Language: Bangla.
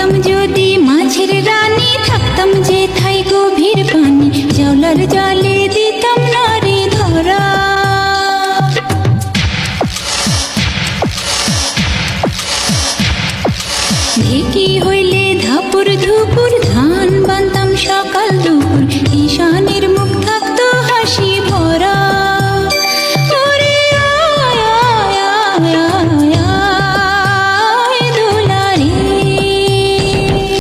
হইতাম যদি মাঝের রানী, থাকতাম যে থাই গভীর পানি, জাউলার জালে দিতাম নারী ধরা। ঢেকি হইলে ধাপুর ধুপুর, ধান বানতাম সকাল দুপুর, ঈশানের মুখ